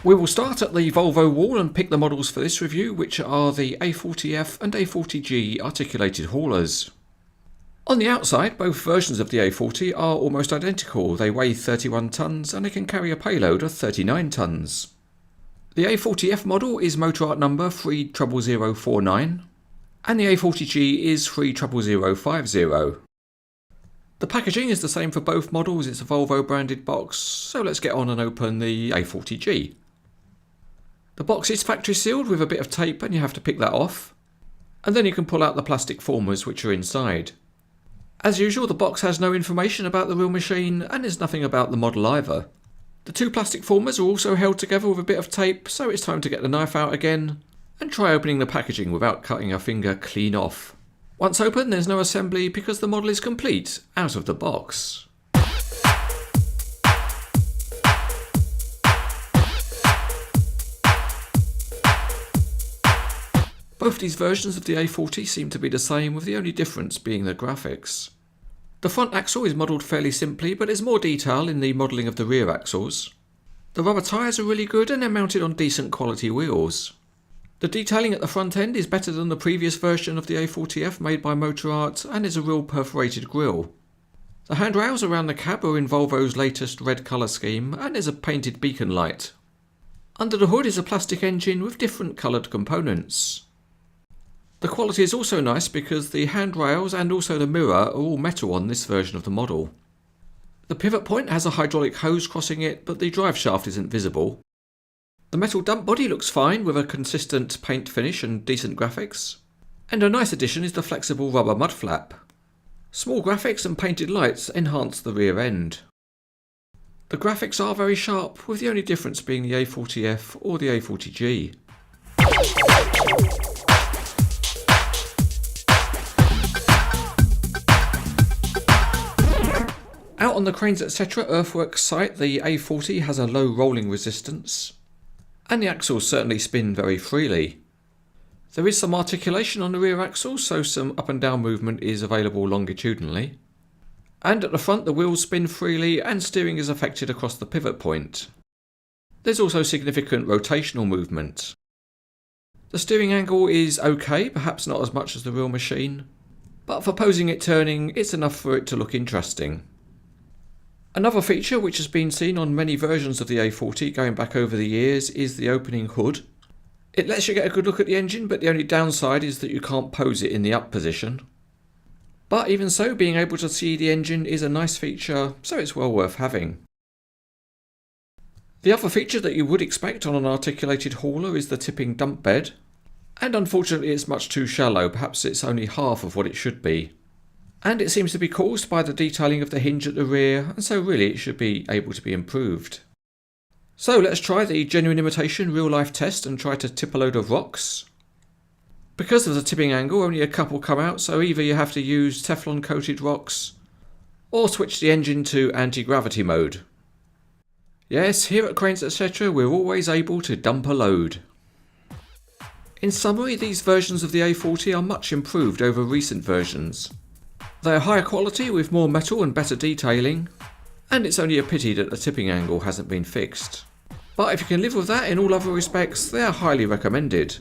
We will start at the Volvo wall and pick the models for this review, which are the A40F and A40G articulated haulers. On the outside, both versions of the A40 are almost identical. They weigh 31 tonnes and they can carry a payload of 39 tonnes. The A40F model is Motorart number 30049 and the A40G is 30050. The packaging is the same for both models, it's a Volvo branded box, so let's get on and open the A40G. The box is factory sealed with a bit of tape and you have to pick that off, and then you can pull out the plastic formers which are inside. As usual, the box has no information about the real machine and there's nothing about the model either. The two plastic formers are also held together with a bit of tape, so it's time to get the knife out again and try opening the packaging without cutting our finger clean off. Once open, there's no assembly because the model is complete out of the box. Both these versions of the A40 seem to be the same, with the only difference being the graphics. The front axle is modelled fairly simply, but there's more detail in the modelling of the rear axles. The rubber tyres are really good and they're mounted on decent quality wheels. The detailing at the front end is better than the previous version of the A40F made by Motorart and is a real perforated grille. The handrails around the cab are in Volvo's latest red colour scheme and there's a painted beacon light. Under the hood is a plastic engine with different coloured components. The quality is also nice because the handrails and also the mirror are all metal on this version of the model. The pivot point has a hydraulic hose crossing it, but the drive shaft isn't visible. The metal dump body looks fine with a consistent paint finish and decent graphics. And a nice addition is the flexible rubber mud flap. Small graphics and painted lights enhance the rear end. The graphics are very sharp, with the only difference being the A40F or the A40G. Out on the Cranes etc. earthworks site, the A40 has a low rolling resistance, and the axles certainly spin very freely. There is some articulation on the rear axle, so some up and down movement is available longitudinally. And at the front the wheels spin freely and steering is affected across the pivot point. There's also significant rotational movement. The steering angle is okay, perhaps not as much as the real machine, but for posing it turning, it's enough for it to look interesting. Another feature which has been seen on many versions of the A40 going back over the years is the opening hood. It lets you get a good look at the engine, but the only downside is that you can't pose it in the up position. But even so, being able to see the engine is a nice feature, so it's well worth having. The other feature that you would expect on an articulated hauler is the tipping dump bed, and unfortunately it's much too shallow, perhaps it's only half of what it should be. And it seems to be caused by the detailing of the hinge at the rear, and so really it should be able to be improved. So let's try the genuine imitation real life test and try to tip a load of rocks. Because of the tipping angle, only a couple come out, so either you have to use Teflon coated rocks or switch the engine to anti-gravity mode. Yes, here at Cranes etc. we're always able to dump a load. In summary, these versions of the A40 are much improved over recent versions. They are higher quality with more metal and better detailing, and it's only a pity that the tipping angle hasn't been fixed. But if you can live with that in all other respects, they are highly recommended.